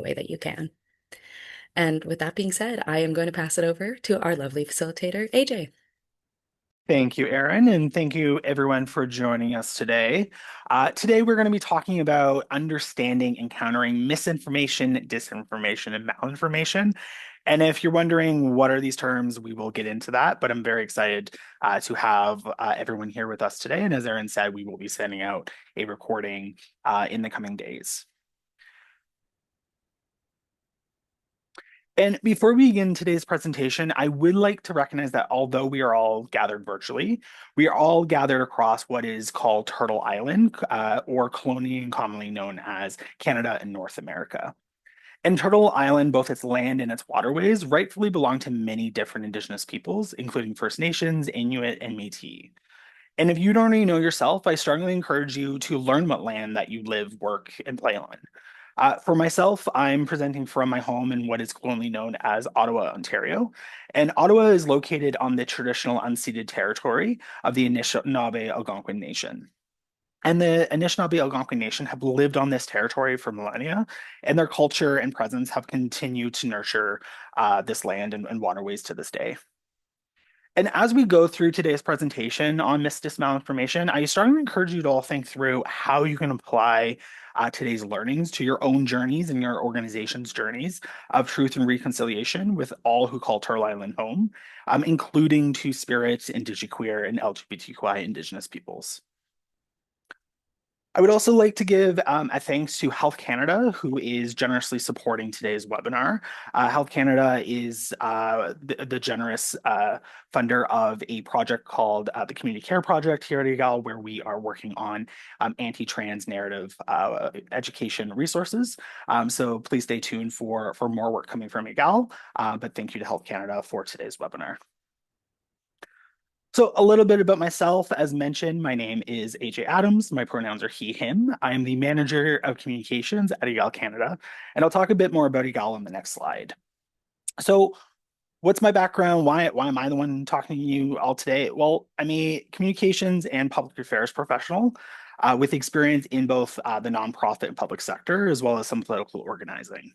way that you can. And with that being said, I am going to pass it over to our lovely facilitator, AJ. Thank you, Erin, and thank you everyone for joining us today. Today, we're going to be talking about understanding and countering misinformation, disinformation, and malinformation. And if you're wondering what are these terms, we will get into that. But I'm very excited to have everyone here with us today. And as Erin said, we will be sending out a recording in the coming days. And before we begin today's presentation, I would like to recognize that although we are all gathered virtually, we are all gathered across what is called Turtle Island, or colonially and commonly known as Canada and North America. And Turtle Island, both its land and its waterways, rightfully belong to many different Indigenous peoples, including First Nations, Inuit, and Métis. And if you don't already know yourself, I strongly encourage you to learn what land that you live, work, and play on. For myself, I'm presenting from my home in what is colonially known as Ottawa, Ontario. And Ottawa is located on the traditional unceded territory of the Anishinaabe Algonquin Nation. And the Anishinaabe Algonquin Nation have lived on this territory for millennia, and their culture and presence have continued to nurture this land and waterways to this day. And as we go through today's presentation on misdis malinformation, I strongly encourage you to all think through how you can apply today's learnings to your own journeys and your organization's journeys of truth and reconciliation with all who call Turtle Island home, including Two-Spirit, Indigiqueer, and LGBTQI Indigenous peoples. I would also like to give a thanks to Health Canada, who is generously supporting today's webinar. Health Canada is the generous funder of a project called the Community Care Project here at EGAL, where we are working on anti-trans narrative education resources. So please stay tuned for more work coming from EGAL. But thank you to Health Canada for today's webinar. So a little bit about myself. As mentioned, my name is AJ Adams. My pronouns are he, him. I am the manager of communications at EGAL Canada, and I'll talk a bit more about EGAL on the next slide. So what's my background? Why am I the one talking to you all today? Well, I'm a communications and public affairs professional with experience in both the nonprofit and public sector, as well as some political organizing.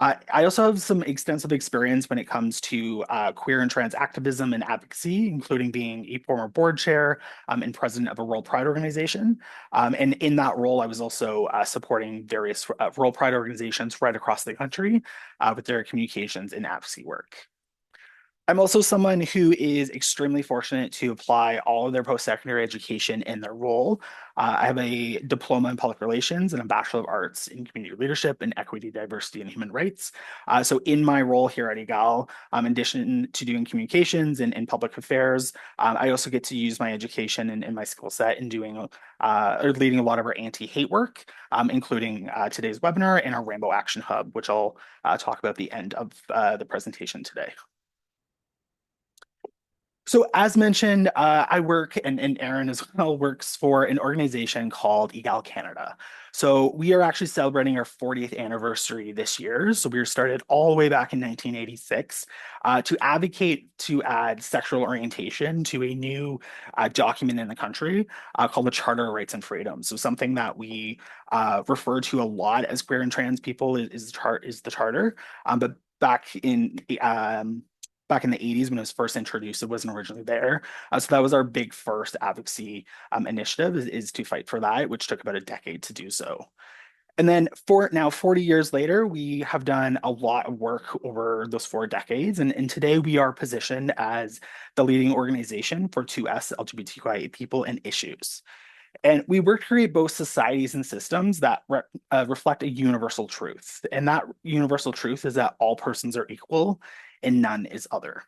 I also have some extensive experience when it comes to queer and trans activism and advocacy, including being a former board chair and president of a World Pride organization. And in that role, I was also supporting various World Pride organizations right across the country with their communications and advocacy work. I'm also someone who is extremely fortunate to apply all of their post-secondary education in their role. I have a diploma in public relations and a Bachelor of Arts in community leadership and equity, diversity, and human rights. So in my role here at EGAL, in addition to doing communications and public affairs, I also get to use my education and my skill set in doing or leading a lot of our anti-hate work, including today's webinar and our Rainbow Action Hub, which I'll talk about at the end of the presentation today. So as mentioned, I work, and Erin as well works for an organization called EGAL Canada. So we are actually celebrating our 40th anniversary this year. So we were started all the way back in 1986 to advocate to add sexual orientation to a new document in the country called the Charter of Rights and Freedoms. So something that we refer to a lot as queer and trans people is the Charter. But back in the 80s when it was first introduced, it wasn't originally there. So that was our big first advocacy initiative is to fight for that, which took about a decade to do so. And then for now, 40 years later, we have done a lot of work over those 4 decades. And today we are positioned as the leading organization for 2S LGBTQIA people and issues. And we work to create both societies and systems that reflect a universal truth. And that universal truth is that all persons are equal and none is other.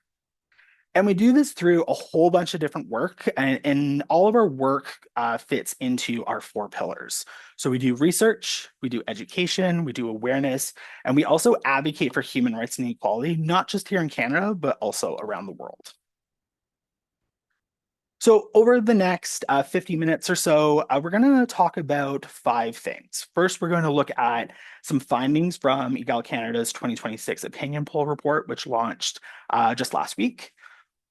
And we do this through a whole bunch of different work, and all of our work fits into our 4 pillars. So we do research, we do education, we do awareness, and we also advocate for human rights and equality, not just here in Canada, but also around the world. So over the next 50 minutes or so, we're going to talk about 5 things. First, we're going to look at some findings from EGAL Canada's 2026 opinion poll report, which launched just last week.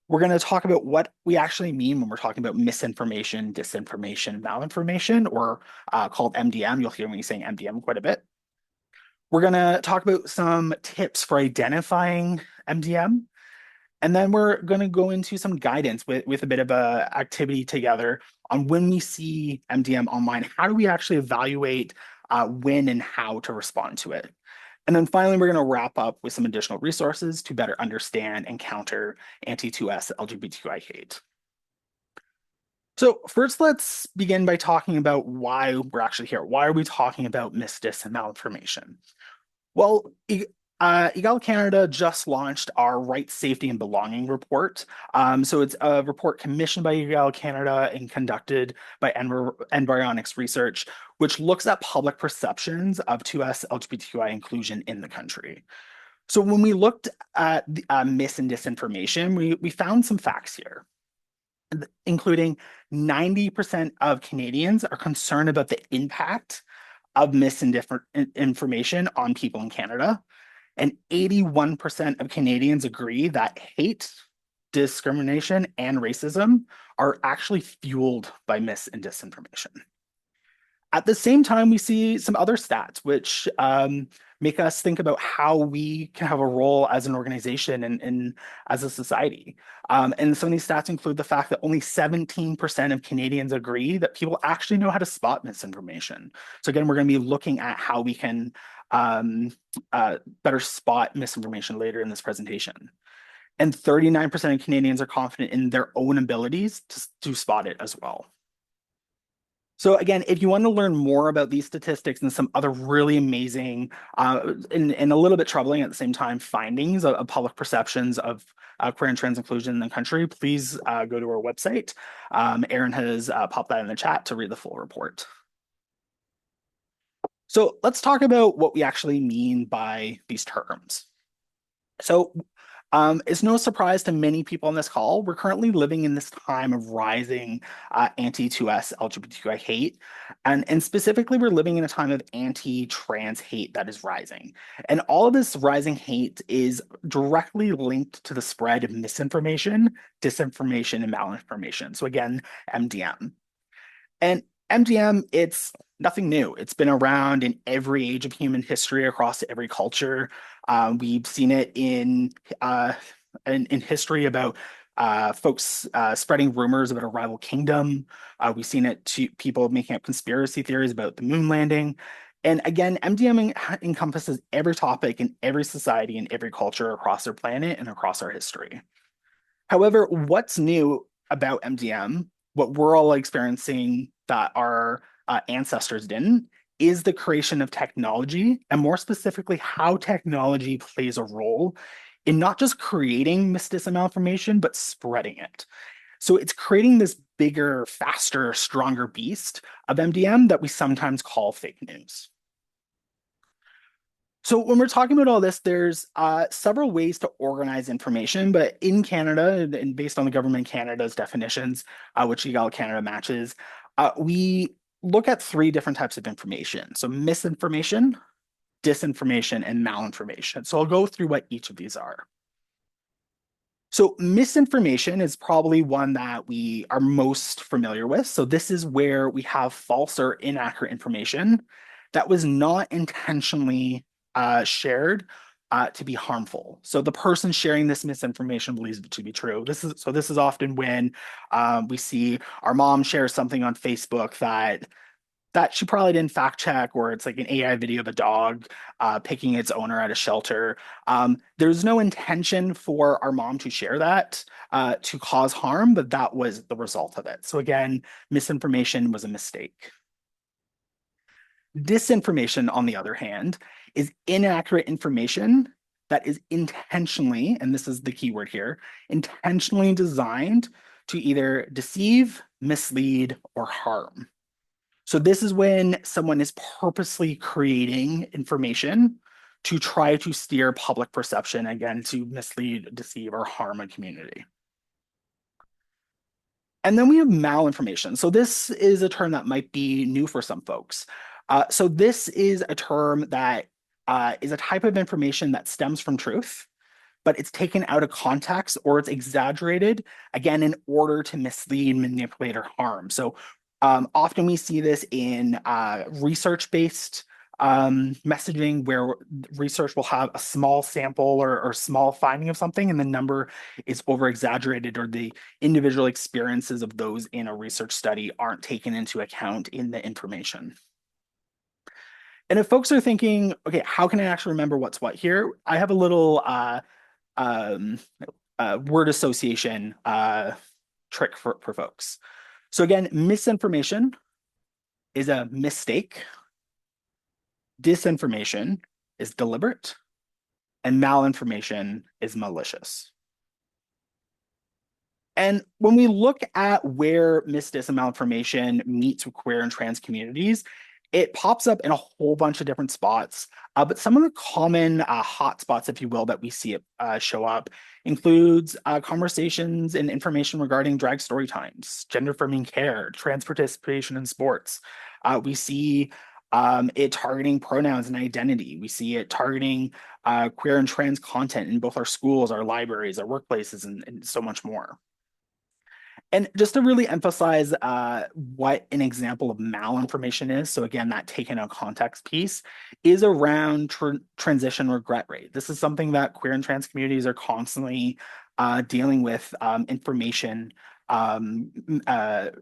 We're going to talk about what we actually mean when we're talking about misinformation, disinformation, malinformation, or called MDM. You'll hear me saying MDM quite a bit. We're going to talk about some tips for identifying MDM. And then we're going to go into some guidance with a bit of a activity together on when we see MDM online, how do we actually evaluate when and how to respond to it? And then finally, we're going to wrap up with some additional resources to better understand and counter anti-2S LGBTQI hate. So first, let's begin by talking about why we're actually here. Why are we talking about misdis and malinformation? Well, Egal Canada just launched our Rights, Safety, and Belonging report. So it's a report commissioned by Egal Canada and conducted by Embryonics Research, which looks at public perceptions of 2S LGBTQI inclusion in the country. So when we looked at the, mis and disinformation, we found some facts here, including 90% of Canadians are concerned about the impact of misinformation on people in Canada. And 81% of Canadians agree that hate, discrimination, and racism are actually fueled by mis and disinformation. At the same time, we see some other stats which make us think about how we can have a role as an organization and as a society. And some of these stats include the fact that only 17% of Canadians agree that people actually know how to spot misinformation. So again, we're going to be looking at how we can better spot misinformation later in this presentation. And 39% of Canadians are confident in their own abilities to spot it as well. So again, if you want to learn more about these statistics and some other really amazing and a little bit troubling at the same time findings of public perceptions of queer and trans inclusion in the country, please go to our website. Aaron has popped that in the chat to read the full report. So let's talk about what we actually mean by these terms. So it's no surprise to many people on this call. We're currently living in this time of rising anti-2S LGBTQI hate. And specifically, we're living in a time of anti-trans hate that is rising. And all of this rising hate is directly linked to the spread of misinformation, disinformation, and malinformation. So again, MDM. And MDM, it's nothing new. It's been around in every age of human history across every culture. We've seen it in history about folks spreading rumors about a rival kingdom. We've seen it to people making up conspiracy theories about the moon landing. And again, MDM encompasses every topic in every society and every culture across our planet and across our history. However, what's new about MDM, what we're all experiencing that our ancestors didn't, is the creation of technology, and more specifically, how technology plays a role in not just creating misinformation, but spreading it. So it's creating this bigger, faster, stronger beast of MDM that we sometimes call fake news. So when we're talking about all this, there's several ways to organize information, but in Canada, and based on the government Canada's definitions, which Egal Canada matches, we look at three different types of information. So misinformation, disinformation, and malinformation. So I'll go through what each of these are. So misinformation is probably one that we are most familiar with. So this is where we have false or inaccurate information that was not intentionally shared to be harmful. So the person sharing this misinformation believes it to be true. This is often when we see our mom share something on Facebook that she probably didn't fact check, or it's like an AI video of a dog picking its owner at a shelter. There's no intention for our mom to share that to cause harm, but that was the result of it. So again, misinformation was a mistake. Disinformation, on the other hand, is inaccurate information that is intentionally, and this is the key word here, intentionally designed to either deceive, mislead, or harm. So this is when someone is purposely creating information to try to steer public perception, again, to mislead, deceive, or harm a community. And then we have malinformation. So this is a term that might be new for some folks. So this is a term that is a type of information that stems from truth, but it's taken out of context or it's exaggerated, again, in order to mislead, manipulate, or harm. So often we see this in research-based messaging where research will have a small sample or small finding of something, and the number is over exaggerated, or the individual experiences of those in a research study aren't taken into account in the information. And if folks are thinking, okay, how can I actually remember what's what here? I have a little um, word association trick for folks. So again, misinformation is a mistake, disinformation is deliberate, and malinformation is malicious. And when we look at where mis, and malinformation meets with queer and trans communities, it pops up in a whole bunch of different spots. But some of the common hot spots, if you will, that we see it show up includes conversations and information regarding drag story times, gender affirming care, trans participation in sports. We see it targeting pronouns and identity. We see it targeting queer and trans content in both our schools, our libraries, our workplaces, and so much more. And just to really emphasize what an example of malinformation is, so again, that taken out context piece is around transition regret rate. This is something that queer and trans communities are constantly dealing with information,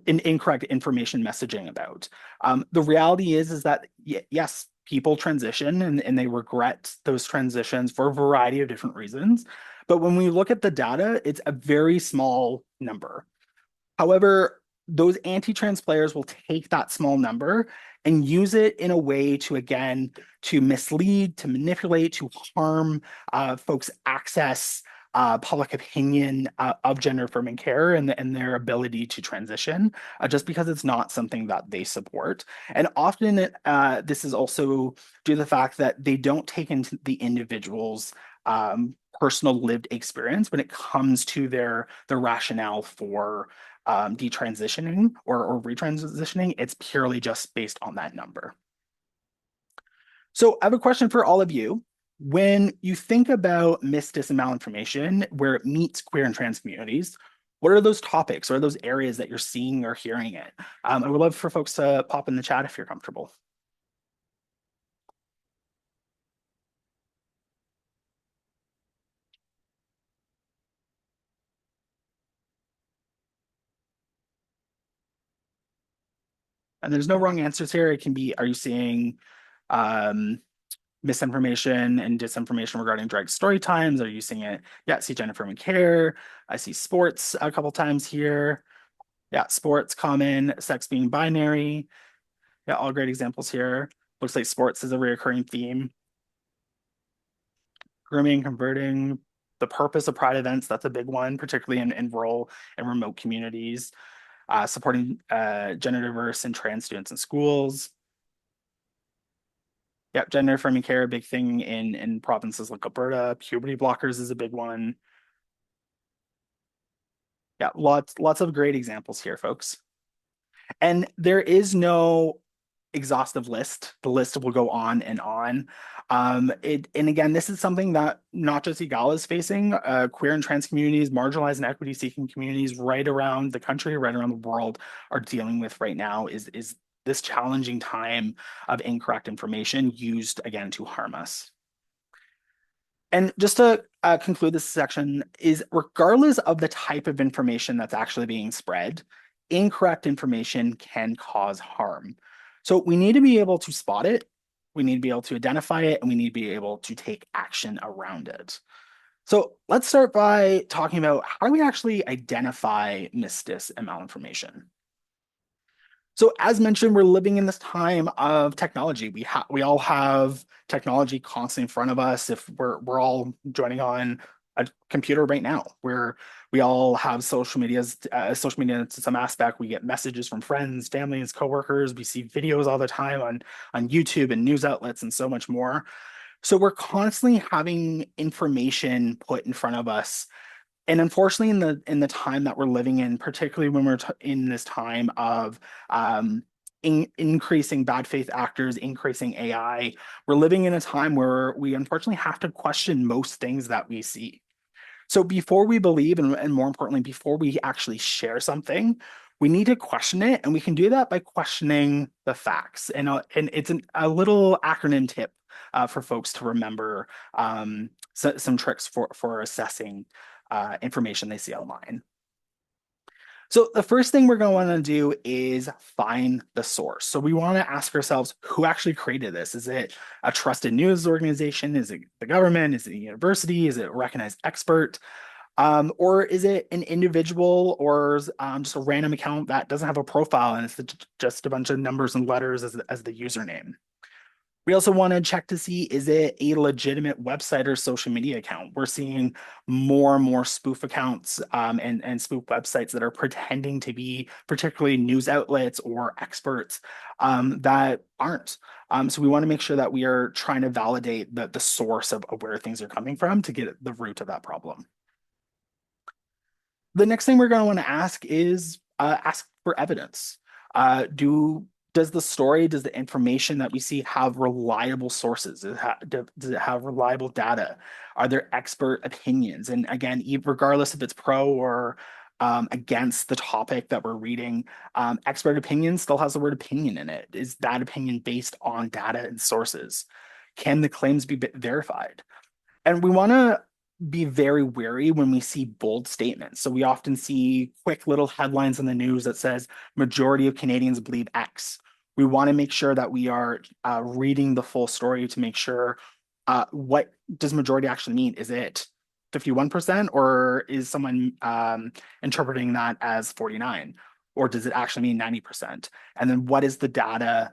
incorrect information messaging about. The reality is that yes, people transition and they regret those transitions for a variety of different reasons. But when we look at the data, it's a very small number. However, those anti-trans players will take that small number and use it in a way to, again, to mislead, to manipulate, to harm folks' access, public opinion of gender affirming care and their ability to transition, just because it's not something that they support. And often this is also due to the fact that they don't take into the individual's personal lived experience when it comes to their rationale for detransitioning or retransitioning. It's purely just based on that number. So I have a question for all of you. When you think about misdis and malinformation, where it meets queer and trans communities, what are those topics? What are those areas that you're seeing or hearing it? I would love for folks to pop in the chat if you're comfortable. And there's no wrong answers here. It can be, are you seeing um, misinformation and disinformation regarding drag story times? Are you seeing it? Yeah, I see Jennifer McCare. I see sports a couple times here. Yeah, sports common, sex being binary. Yeah, all great examples here. Looks like sports is a reoccurring theme. Grooming, converting, the purpose of pride events, that's a big one, particularly in rural and remote communities. Supporting gender diverse and trans students in schools. Yep, gender affirming care, a big thing in provinces like Alberta. Puberty blockers is a big one. Yeah, lots of great examples here, folks. And there is no exhaustive list. The list will go on and on. And again, this is something that not just EGALA is facing, queer and trans communities, marginalized and equity seeking communities right around the country, right around the world are dealing with right now is this challenging time of incorrect information used again to harm us. And just to conclude this section is regardless of the type of information that's actually being spread, incorrect information can cause harm. So we need to be able to spot it, we need to be able to identify it, and we need to be able to take action around it. So let's start by talking about how do we actually identify misdis and malinformation. So as mentioned, we're living in this time of technology. We all have technology constantly in front of us. If we're all joining on a computer right now, where we all have social media to some aspect. We get messages from friends, families, coworkers. We see videos all the time on YouTube and news outlets and so much more. So we're constantly having information put in front of us, and unfortunately in the time that we're living in, particularly when we're in this time of increasing bad faith actors, increasing AI, we're living in a time where we unfortunately have to question most things that we see. So before we believe, and more importantly, before we actually share something, We need to question it, and we can do that by questioning the facts. And it's a little acronym tip for folks to remember, some tricks for assessing information they see online. So the first thing we're going to want to do is find the source. So we want to ask ourselves, who actually created this? Is it a trusted news organization? Is it the government? Is it a university? Is it a recognized expert? Or is it an individual or just a random account that doesn't have a profile and it's just a bunch of numbers and letters as the username? We also want to check to see, is it a legitimate website or social media account? We're seeing more and more spoof accounts, and spoof websites that are pretending to be particularly news outlets or experts, that aren't. So we want to make sure that we are trying to validate the source of where things are coming from to get at the root of that problem. The next thing we're going to want to ask is ask for evidence. Does the story, does the information that we see have reliable sources? Does it have reliable data? Are there expert opinions? And again, regardless if it's pro or against the topic that we're reading, expert opinion still has the word opinion in it. Is that opinion based on data and sources? Can the claims be verified? And we want to be very wary when we see bold statements. So we often see quick little headlines in the news that says majority of Canadians believe X. We want to make sure that we are reading the full story to make sure, what does majority actually mean? Is it 51% or is someone interpreting that as 49? Or does it actually mean 90%? And then what is the data,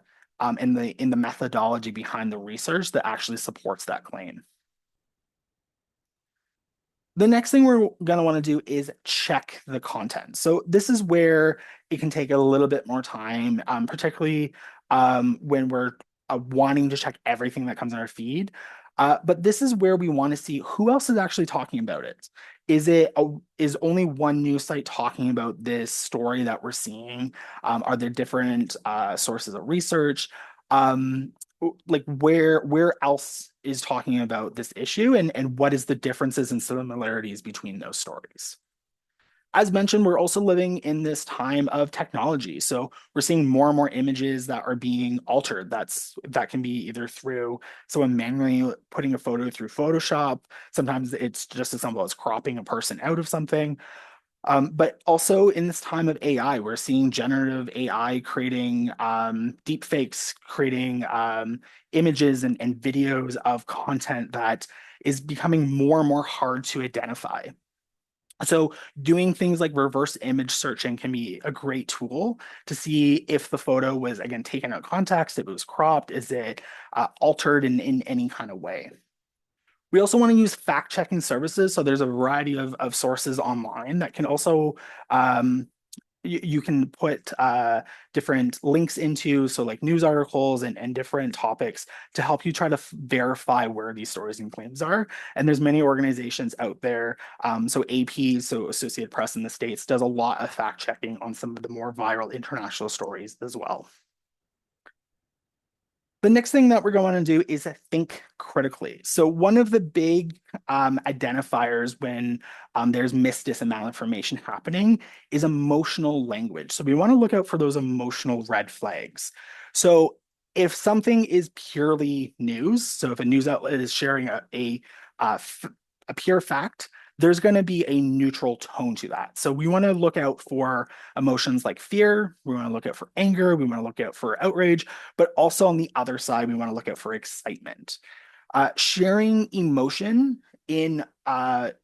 in the methodology behind the research that actually supports that claim? The next thing we're going to want to do is check the content. So this is where it can take a little bit more time, particularly when we're wanting to check everything that comes in our feed. But this is where we want to see who else is actually talking about it. Is only one news site talking about this story that we're seeing? Are there different sources of research? Um, like where else is talking about this issue, and what is the differences and similarities between those stories? As mentioned, we're also living in this time of technology. So we're seeing more and more images that are being altered. That can be either through someone manually putting a photo through Photoshop. Sometimes it's just as simple as cropping a person out of something. But also in this time of AI, we're seeing generative AI creating deep fakes, creating images and videos of content that is becoming more and more hard to identify. So doing things like reverse image searching can be a great tool to see if the photo was, again, taken out of context, if it was cropped, is it altered in any kind of way. We also want to use fact checking services. So there's a variety of sources online that can also, you can put different links into, so like news articles and different topics to help you try to verify where these stories and claims are. And there's many organizations out there. So AP, so Associated Press in the States, does a lot of fact checking on some of the more viral international stories as well. The next thing that we're going to do is think critically. So one of the big identifiers when there's misdis and malinformation happening is emotional language. So we want to look out for those emotional red flags. So if something is purely news, so if a news outlet is sharing uh, a pure fact, there's going to be a neutral tone to that. So we want to look out for emotions like fear. We want to look out for anger. We want to look out for outrage, but also on the other side, we want to look out for excitement. Sharing emotion in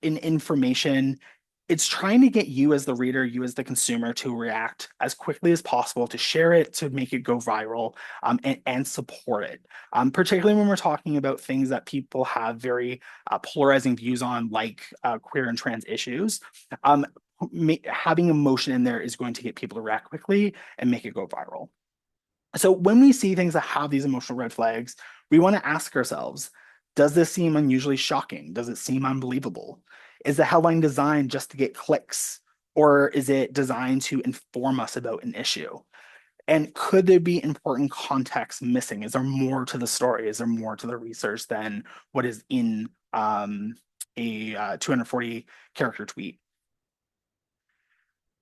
information, it's trying to get you as the reader, you as the consumer, to react as quickly as possible, to share it, to make it go viral, and support it. Particularly when we're talking about things that people have very polarizing views on, like queer and trans issues. Um, Having emotion in there is going to get people to react quickly and make it go viral. So when we see things that have these emotional red flags, we want to ask ourselves, does this seem unusually shocking? Does it seem unbelievable? Is the headline designed just to get clicks? Or is it designed to inform us about an issue? And could there be important context missing? Is there more to the story? Is there more to the research than what is in a 240 character tweet?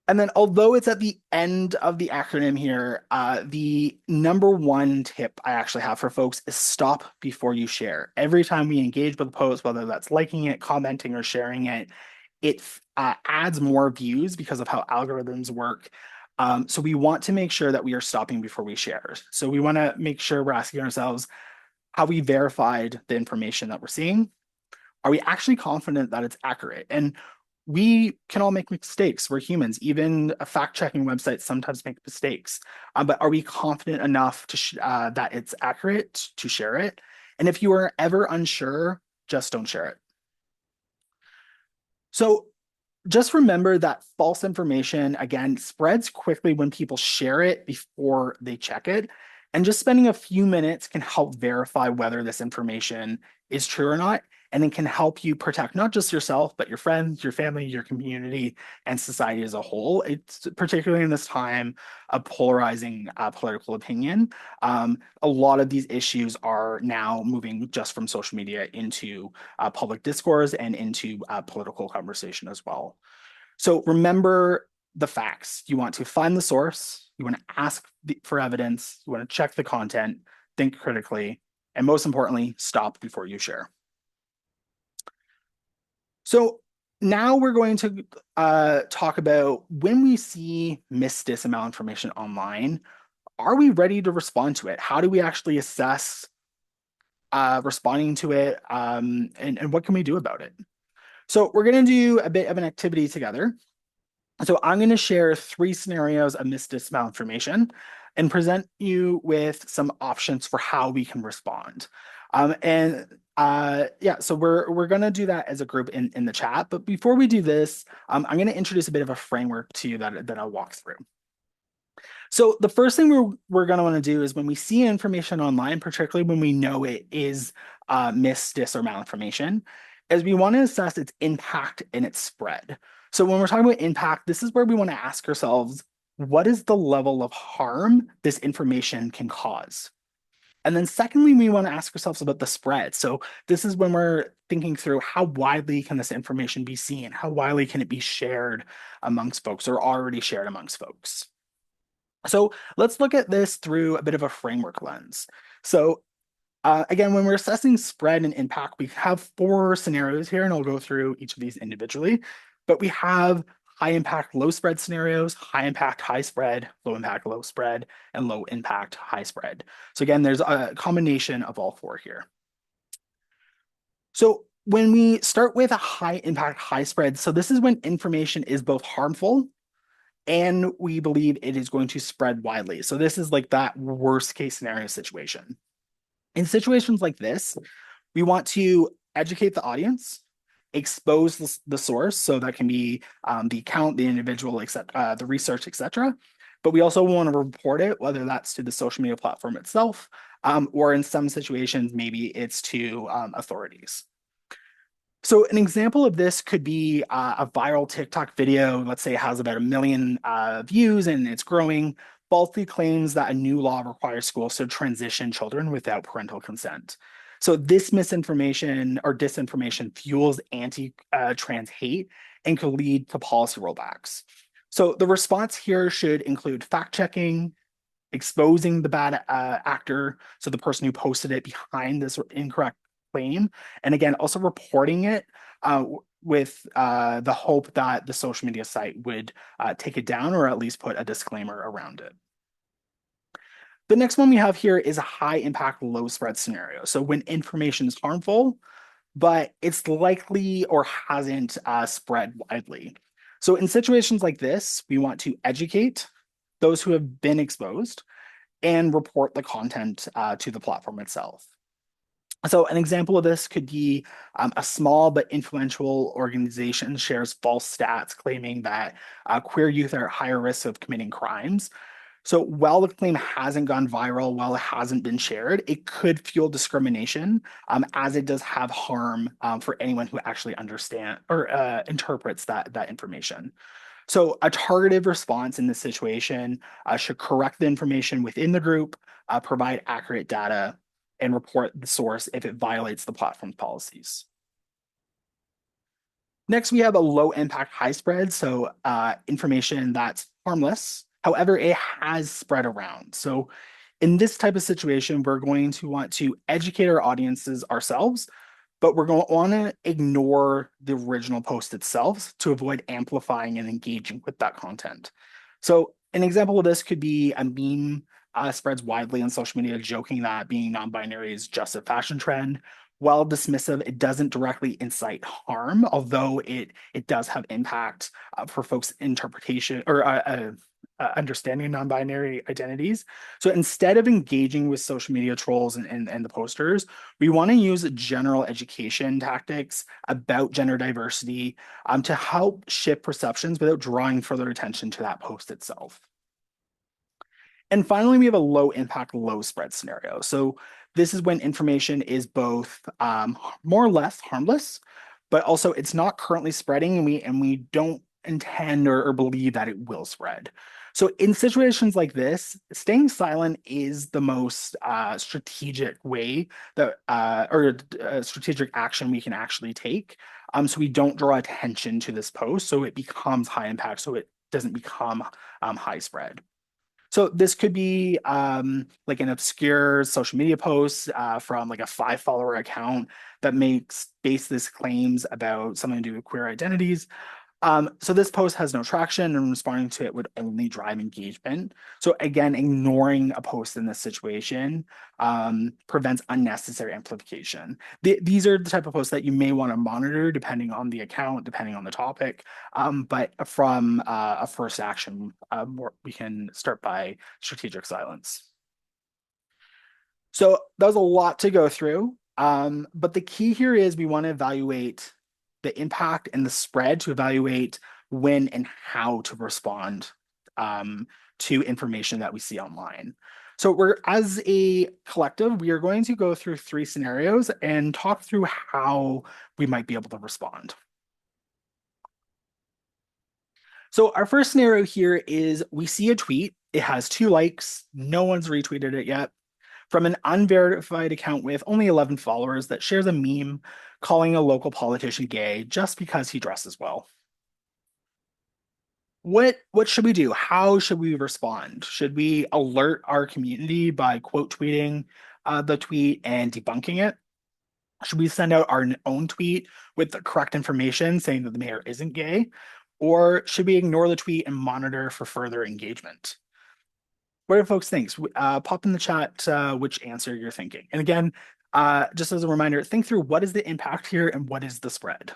And then, although it's at the end of the acronym here, the number one tip I actually have for folks is stop before you share. Every time we engage with a post, whether that's liking it, commenting, or sharing it, it adds more views because of how algorithms work. So we want to make sure that we are stopping before we share. So we want to make sure we're asking ourselves, have we verified the information that we're seeing? Are we actually confident that it's accurate? And we can all make mistakes. We're humans. Even fact-checking websites sometimes make mistakes. But are we confident enough that it's accurate to share it? And if you are ever unsure, just don't share it. So just remember that false information, again, spreads quickly when people share it before they check it. And just spending a few minutes can help verify whether this information is true or not. And it can help you protect not just yourself, but your friends, your family, your community, and society as a whole. It's particularly in this time of polarizing political opinion. A lot of these issues are now moving just from social media into public discourse and into political conversation as well. So remember the facts. You want to find the source, you want to ask for evidence, you want to check the content, think critically, and most importantly, stop before you share. So now we're going to talk about when we see dis and malinformation online, are we ready to respond to it? How do we actually assess responding to it, and what can we do about it? So we're going to do a bit of an activity together. So I'm going to share three scenarios of dis malinformation and present you with some options for how we can respond. And yeah, so we're going to do that as a group in the chat. But before we do this, I'm going to introduce a bit of a framework to you that I'll walk through. So the first thing we're going to want to do is when we see information online, particularly when we know it is dis, or malinformation, is we want to assess its impact and its spread. So when we're talking about impact, this is where we want to ask ourselves, what is the level of harm this information can cause? And then secondly, we want to ask ourselves about the spread. So this is when we're thinking through how widely can this information be seen? How widely can it be shared amongst folks or already shared amongst folks? So let's look at this through a bit of a framework lens. So again, when we're assessing spread and impact, we have four scenarios here, and I'll go through each of these individually. But we have high impact, low spread scenarios, high impact, high spread, low impact, low spread, and low impact, high spread. So again, there's a combination of all four here. So when we start with a high impact, high spread, so this is when information is both harmful and we believe it is going to spread widely. So this is like that worst case scenario situation. In situations like this, we want to educate the audience, expose the source, so that can be the account, the individual, the research, etc. But we also want to report it, whether that's to the social media platform itself, or in some situations, maybe it's to authorities. So an example of this could be a viral TikTok video, let's say it has about 1 million views and it's growing, falsely claims that a new law requires schools to transition children without parental consent. So this misinformation or disinformation fuels anti-trans hate and could lead to policy rollbacks. So the response here should include fact checking, exposing the bad actor, so the person who posted it behind this incorrect claim, and again, also reporting it with the hope that the social media site would take it down or at least put a disclaimer around it. The next one we have here is a high impact, low spread scenario. So when information is harmful, but it's likely or hasn't spread widely. So in situations like this, we want to educate those who have been exposed and report the content to the platform itself. So an example of this could be a small but influential organization shares false stats claiming that queer youth are at higher risk of committing crimes. So while the claim hasn't gone viral, while it hasn't been shared, it could fuel discrimination, as it does have harm for anyone who actually understands or interprets that information. So a targeted response in this situation should correct the information within the group, provide accurate data, and report the source if it violates the platform's policies. Next, we have a low impact, high spread. So information that's harmless. However, it has spread around. So in this type of situation, we're going to want to educate our audiences ourselves, but we're going to want to ignore the original post itself to avoid amplifying and engaging with that content. So an example of this could be a meme spreads widely on social media, joking that being non-binary is just a fashion trend. While dismissive, it doesn't directly incite harm, although it does have impact for folks' interpretation or understanding non-binary identities. So instead of engaging with social media trolls and the posters, we want to use general education tactics about gender diversity to help shift perceptions without drawing further attention to that post itself. And finally, we have a low impact, low spread scenario. So this is when information is both more or less harmless, but also it's not currently spreading, and we don't intend or believe that it will spread. So in situations like this, staying silent is the most strategic way that or strategic action we can actually take. So we don't draw attention to this post, so it becomes high impact, so it doesn't become high spread. So this could be like an obscure social media post from like a 5 follower account that makes baseless claims about something to do with queer identities. So this post has no traction, and responding to it would only drive engagement. So again, ignoring a post in this situation prevents unnecessary amplification. These are the type of posts that you may want to monitor depending on the account, depending on the topic. But from a first action, we can start by strategic silence. So that was a lot to go through. But the key here is we want to evaluate the impact and the spread to evaluate when and how to respond to information that we see online. So we're as a collective, we are going to go through 3 scenarios and talk through how we might be able to respond. So our first scenario here is we see a tweet. It has 2 likes. No one's retweeted it yet from an unverified account with only 11 followers that shares a meme calling a local politician gay just because he dresses well. What should we do? How should we respond? Should we alert our community by quote tweeting the tweet and debunking it? Should we send out our own tweet with the correct information saying that the mayor isn't gay? Or should we ignore the tweet and monitor for further engagement? What do folks think? Pop in the chat which answer you're thinking. And again, just as a reminder, think through what is the impact here and what is the spread.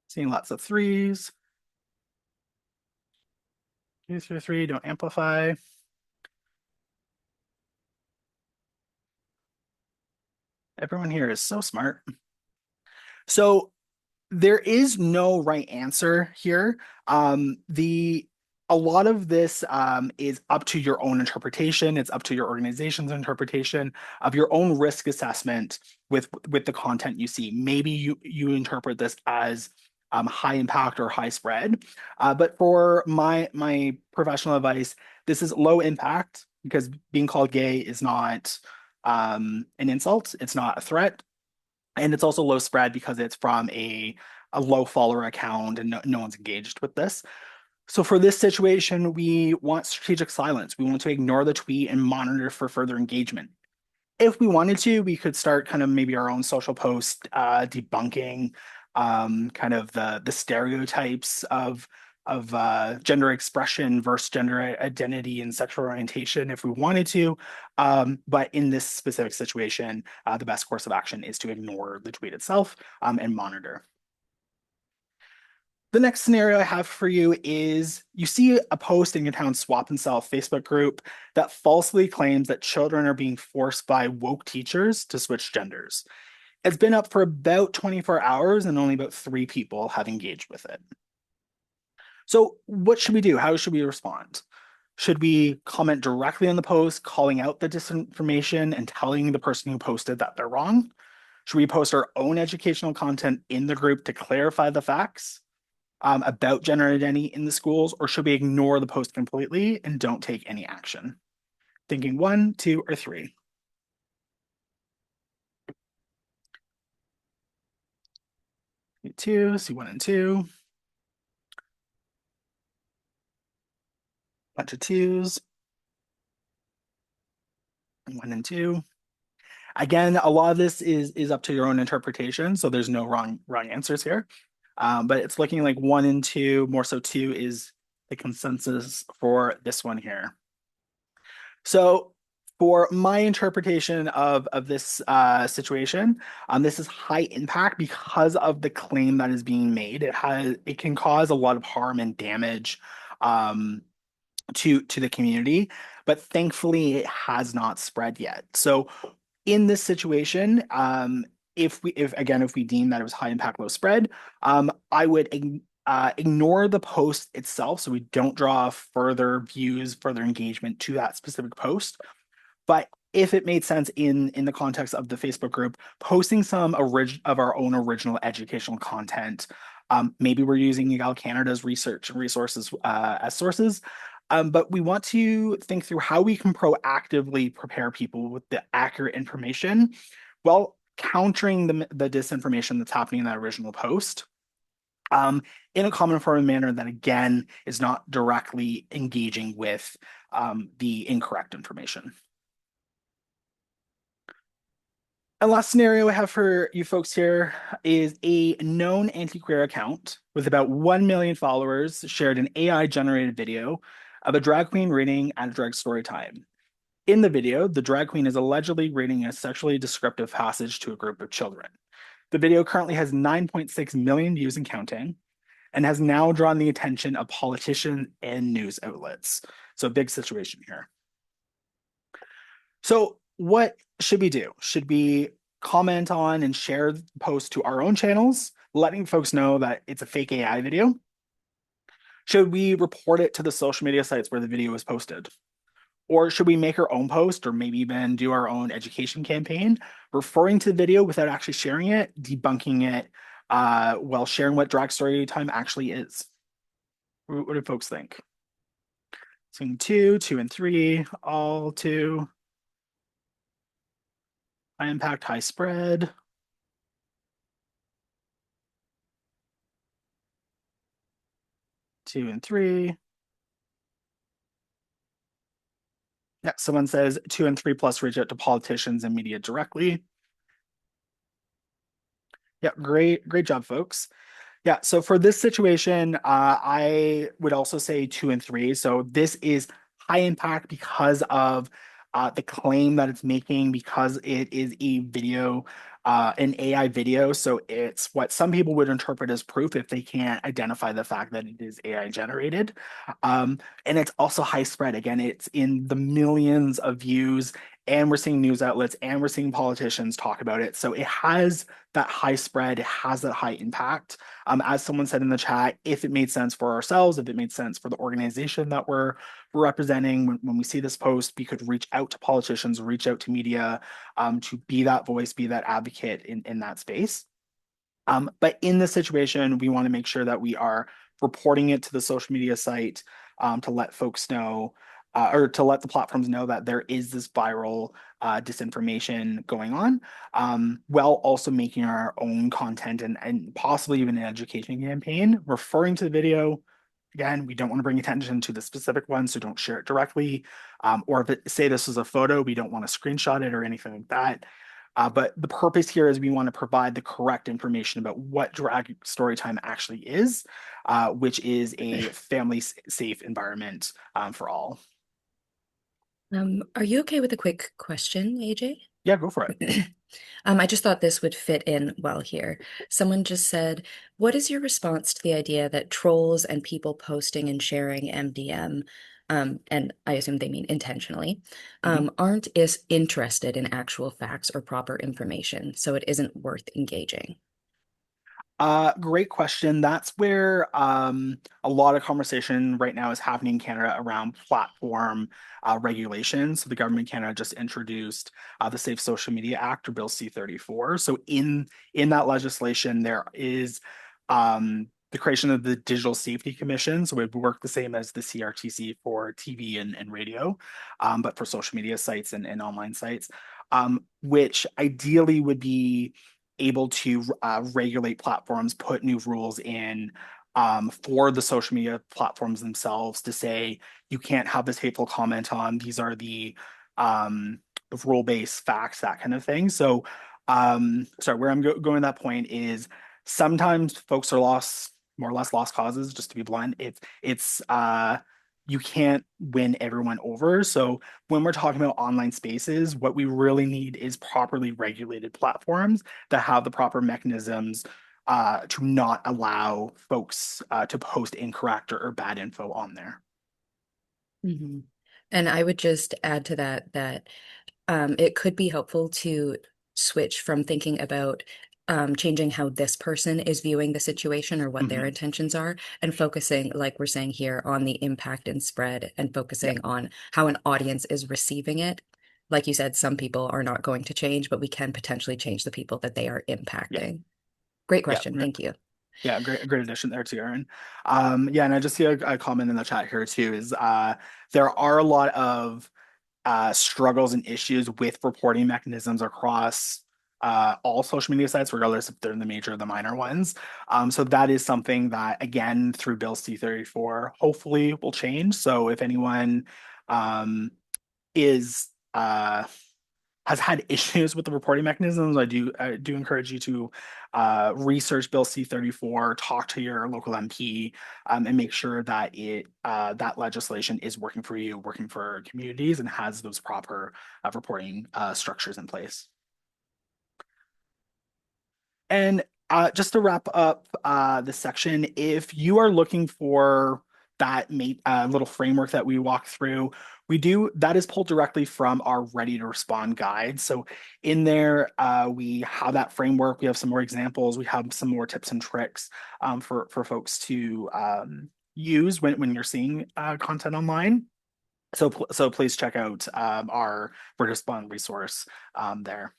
Seeing lots of threes. 2 through 3, don't amplify. Everyone here is so smart. So there is no right answer here. The A lot of this is up to your own interpretation. It's up to your organization's interpretation of your own risk assessment with the content you see. Maybe you interpret this as high impact or high spread, but for my professional advice, this is low impact because being called gay is not an insult. It's not a threat. And it's also low spread because it's from a low follower account and no one's engaged with this. So for this situation, we want strategic silence. We want to ignore the tweet and monitor for further engagement. If we wanted to, we could start kind of maybe our own social post debunking kind of the stereotypes of gender expression versus gender identity and sexual orientation if we wanted to. But in this specific situation, the best course of action is to ignore the tweet itself and monitor. The next scenario I have for you is you see a post in your town Swap and Sell Facebook group that falsely claims that children are being forced by woke teachers to switch genders. It's been up for about 24 hours and only about 3 people have engaged with it. So, what should we do? How should we respond? Should we comment directly on the post, calling out the disinformation and telling the person who posted that they're wrong? Should we post our own educational content in the group to clarify the facts about gender identity in the schools, or should we ignore the post completely and don't take any action? Thinking 1, 2, or 3. two, see one and two, bunch of twos, one and two. Again, a lot of this is up to your own interpretation, so there's no wrong answers here. But it's looking like one and two, more so two, is the consensus for this one here. So for my interpretation of this situation, this is high impact because of the claim that is being made. It can cause a lot of harm and damage um, to the community, but thankfully it has not spread yet. So in this situation, if we deem that it was high impact, low spread, I would ignore the post itself, so we don't draw further views, further engagement to that specific post. But if it made sense in the context of the Facebook group, posting some of our own original educational content. Maybe we're using Egal Canada's research and resources as sources, but we want to think through how we can proactively prepare people with the accurate information while countering the disinformation that's happening in that original post in a common form manner that, again, is not directly engaging with the incorrect information. And last scenario I have for you folks here is a known anti-queer account with about 1 million followers shared an AI generated video of a drag queen reading at a drag story time. In the video, the drag queen is allegedly reading a sexually descriptive passage to a group of children. The video currently has 9.6 million views and counting and has now drawn the attention of politicians and news outlets. So, big situation here. So, what should we do? Should we comment on and share the post to our own channels, letting folks know that it's a fake AI video? Should we report it to the social media sites where the video was posted? Or should we make our own post or maybe even do our own education campaign referring to the video without actually sharing it, debunking it, while sharing what drag story time actually is? What do folks think? Seeing two, two and three, all two. High impact, high spread. Two and three. Yeah, someone says two and three plus reach out to politicians and media directly. Yeah, great job, folks. Yeah, so for this situation, I would also say two and three. So this is high impact because of the claim that it's making, because it is a video, an AI video. So it's what some people would interpret as proof if they can't identify the fact that it is AI generated. And it's also high spread. Again, it's in the millions of views, and we're seeing news outlets and we're seeing politicians talk about it. So it has that high spread, it has that high impact. As someone said in the chat, if it made sense for ourselves, if it made sense for the organization that we're representing, when we see this post, we could reach out to politicians, reach out to media to be that voice, be that advocate in that space. But in this situation, we want to make sure that we are reporting it to the social media site to let folks know, or to let the platforms know that there is this viral disinformation going on, while also making our own content and possibly even an education campaign referring to the video. Again, we don't want to bring attention to the specific one, so don't share it directly. Or if it, say this was a photo, we don't want to screenshot it or anything like that. But the purpose here is we want to provide the correct information about what drag story time actually is, which is a family safe environment for all. Are you okay with a quick question, AJ? Yeah, go for it. I just thought this would fit in well here. Someone just said, "What is your response to the idea that trolls and people posting and sharing MDM, and I assume they mean intentionally, Mhm. aren't is interested in actual facts or proper information, so it isn't worth engaging?" Great question. That's where a lot of conversation right now is happening in Canada around platform regulations. So the government of Canada just introduced the Safe Social Media Act, or Bill C-34. So in that legislation, there is the creation of the Digital Safety Commission. So it would work the same as the CRTC for TV and radio, but for social media sites and online sites, which ideally would be able to regulate platforms, put new rules in for the social media platforms themselves to say you can't have this hateful comment on. These are um, the rule-based facts, that kind of thing. So, sorry, where I'm going at that point is sometimes folks are lost, more or less lost causes. Just to be blunt, it's you can't win everyone over. So when we're talking about online spaces, what we really need is properly regulated platforms that have the proper mechanisms to not allow folks to post incorrect or bad info on there. Mhm. And I would just add to that that it could be helpful to switch from thinking about changing how this person is viewing the situation or what their Hmm. intentions are, and focusing, like we're saying here, on the impact and spread, and Yeah, focusing on how an audience is receiving it. Like you said, some people are not going to change, but we can potentially change the people that they are yeah, impacting. Great yeah. question. Thank you. Yeah, great addition there too, Aaron. Yeah, and I just see a comment in the chat here too is there are a lot of struggles and issues with reporting mechanisms across all social media sites, regardless if they're the major or the minor ones. So that is something that, again, through Bill C-34, hopefully will change. So if anyone um, is has had issues with the reporting mechanisms, I do encourage you to research Bill C-34, talk to your local MP, and make sure that that legislation is working for you, working for communities, and has those proper reporting structures in place. And just to wrap up this section, if you are looking for that little framework that we walk through, we do that is pulled directly from our Ready to Respond guide. So in there, we have that framework. We have some more examples. We have some more tips and tricks for folks to use when you're seeing content online. So please check out our Ready to Respond resource there.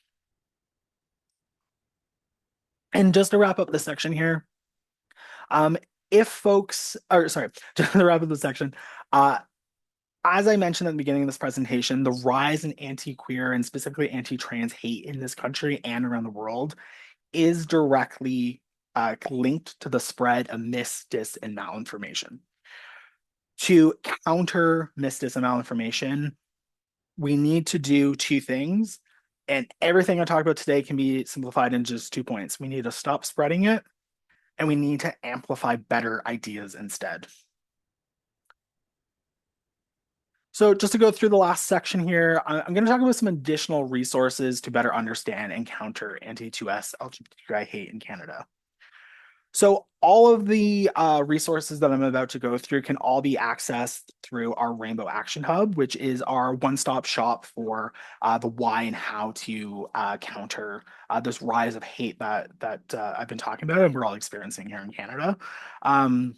And just to wrap up this section here, Um, if folks, or sorry, just to wrap up the section, uh, as I mentioned at the beginning of this presentation, the rise in anti-queer and specifically anti-trans hate in this country and around the world is directly linked to the spread of mis, dis, and malinformation. To counter mis, dis, and malinformation, we need to do two things. And everything I talked about today can be simplified in just 2 points. We need to stop spreading it, and we need to amplify better ideas instead. So just to go through the last section here, I'm going to talk about some additional resources to better understand and counter anti-2S LGBTQI hate in Canada. So all of the resources that I'm about to go through can all be accessed through our Rainbow Action Hub, which is our one-stop shop for the why and how to counter this rise of hate that I've been talking about and we're all experiencing here in Canada. Um,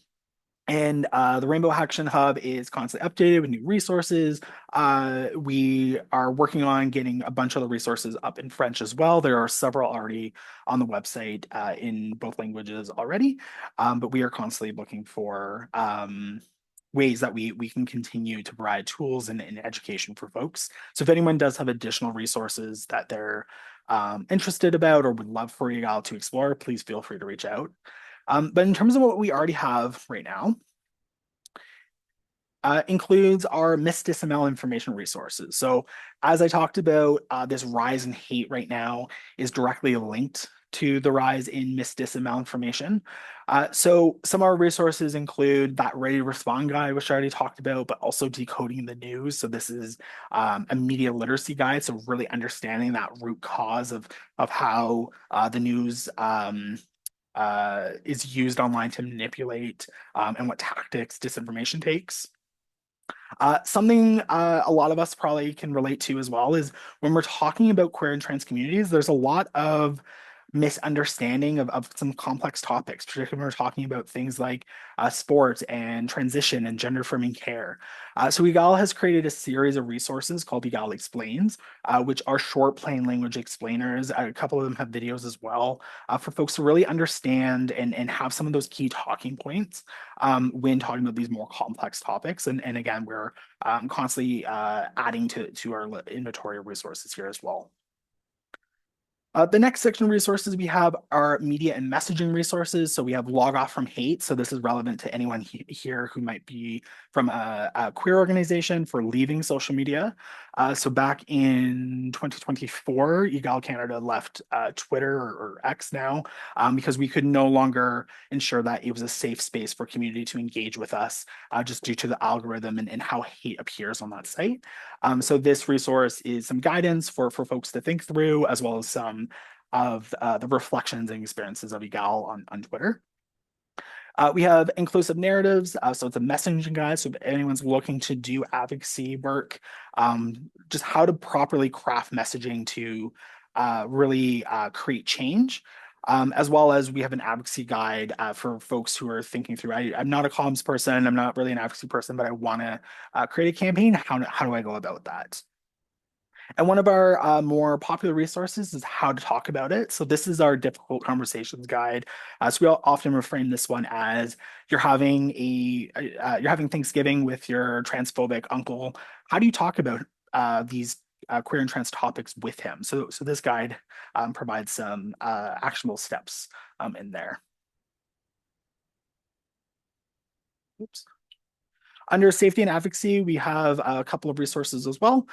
and the Rainbow Action Hub is constantly updated with new resources. We are working on getting a bunch of the resources up in French as well. There are several already on the website in both languages already, but we are constantly looking for ways that we can continue to provide tools and education for folks. So if anyone does have additional resources that they're interested about or would love for you all to explore, please feel free to reach out. But in terms of what we already have right now, includes our Mistis and Malinformation resources. So, as I talked about, this rise in hate right now is directly linked to the rise in Mistis and Malinformation. So, some of our resources include that Ready to Respond guide, which I already talked about, but also decoding the news. So, this is a media literacy guide. So, really understanding that root cause of how the news. Is used online to manipulate and what tactics disinformation takes. Something a lot of us probably can relate to as well is when we're talking about queer and trans communities, there's a lot of misunderstanding of some complex topics, particularly when we're talking about things like sport and transition and gender affirming care. So Egal has created a series of resources called Egal Explains, which are short, plain language explainers. A couple of them have videos as well for folks to really understand and have some of those key talking points when talking about these more complex topics. And again, we're constantly adding to our inventory of resources here as well. The next section of resources we have are media and messaging resources. So we have log off from hate. So this is relevant to anyone here who might be from a queer organization for leaving social media. So back in 2024, Egal Canada left Twitter or X now because we could no longer ensure that it was a safe space for community to engage with us just due to the algorithm and how hate appears on that site. So this resource is some guidance for folks to think through, as well as some of the reflections and experiences of Egal on Twitter. We have inclusive narratives, so it's a messaging guide. So if anyone's looking to do advocacy work, just how to properly craft messaging to really create change. As well as we have an advocacy guide for folks who are thinking through. I'm not a comms person, I'm not really an advocacy person, but I want to create a campaign. How do I go about that? And one of our more popular resources is how to talk about it. So this is our difficult conversations guide. So we all often reframe this one as you're having Thanksgiving with your transphobic uncle. How do you talk about these queer and trans topics with him? So this guide provides some actionable steps in there. Oops. Under safety and advocacy, we have a couple of resources as well.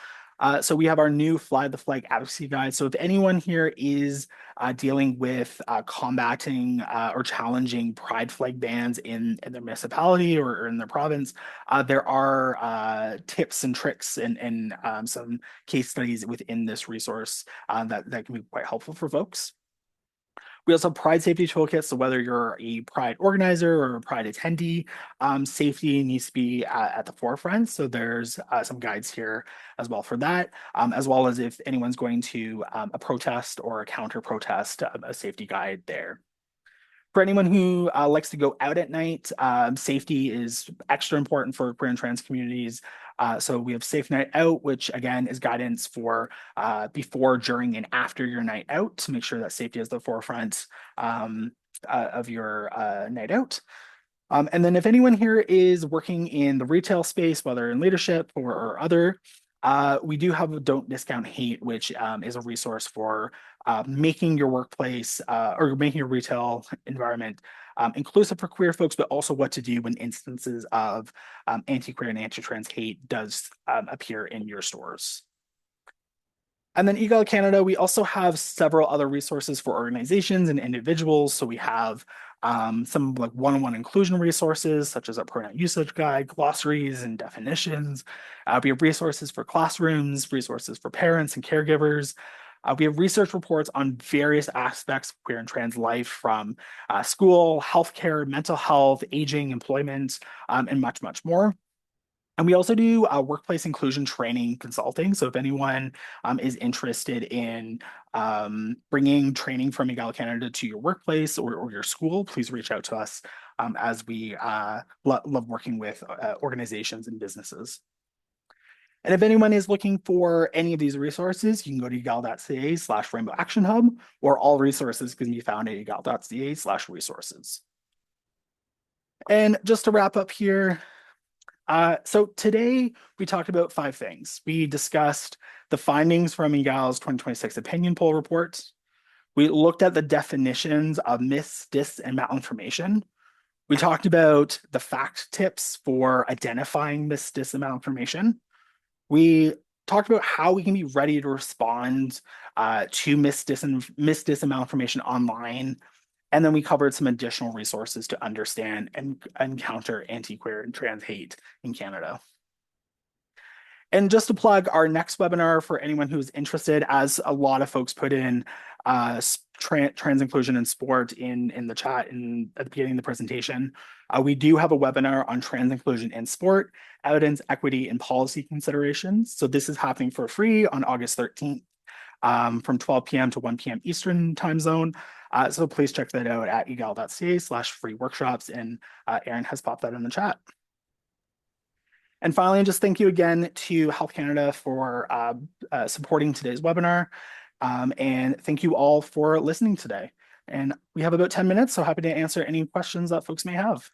So we have our new Fly the Flag advocacy guide. So if anyone here is dealing with combating or challenging pride flag bans in their municipality or in their province, there are tips and tricks and some case studies within this resource that can be quite helpful for folks. We also have Pride Safety Toolkits. So whether you're a Pride organizer or a Pride attendee, safety needs to be at the forefront. So there's some guides here as well for that, as well as if anyone's going to a protest or a counter protest, a safety guide there. For anyone who likes to go out at night, safety is extra important for queer and trans communities. So we have Safe Night Out, which again is guidance for before, during, and after your night out to make sure that safety is the forefront of your night out. And then if anyone here is working in the retail space, whether in leadership or other, we do have a Don't Discount Hate, which is a resource for making your workplace or making your retail environment inclusive for queer folks, but also what to do when instances of anti-queer and anti-trans hate does appear in your stores. And then Egal Canada, we also have several other resources for organizations and individuals. So we have some like one-on-one inclusion resources, such as a pronoun usage guide, glossaries and definitions. We have resources for classrooms, resources for parents and caregivers. We have research reports on various aspects of queer and trans life, from school, healthcare, mental health, aging, employment, and much, much more. And we also do workplace inclusion training consulting. So if anyone is interested in bringing training from Egal Canada to your workplace or your school, please reach out to us as we love working with organizations and businesses. And if anyone is looking for any of these resources, you can go to egal.ca/rainbow action hub, or all resources can be found at egal.ca/resources. And just to wrap up here, so today we talked about 5 things. We discussed the findings from EGAL's 2026 opinion poll report. We looked at the definitions of mis, dis, and malinformation. We talked about the fact tips for identifying mis, dis, and malinformation. We talked about how we can be ready to respond to mis, dis, and malinformation online. And then we covered some additional resources to understand and counter anti-queer and trans hate in Canada. And just to plug our next webinar for anyone who's interested, as a lot of folks put in trans inclusion in sport in the chat at the beginning of the presentation, we do have a webinar on trans inclusion in sport, evidence, equity, and policy considerations. So this is happening for free on August 13th from 12 p.m. to 1 p.m. Eastern time zone. So please check that out at egal.ca/free workshops. And Aaron has popped that in the chat. And finally, just thank you again to Health Canada for supporting today's webinar. And thank you all for listening today. And we have about 10 minutes, so happy to answer any questions that folks may have.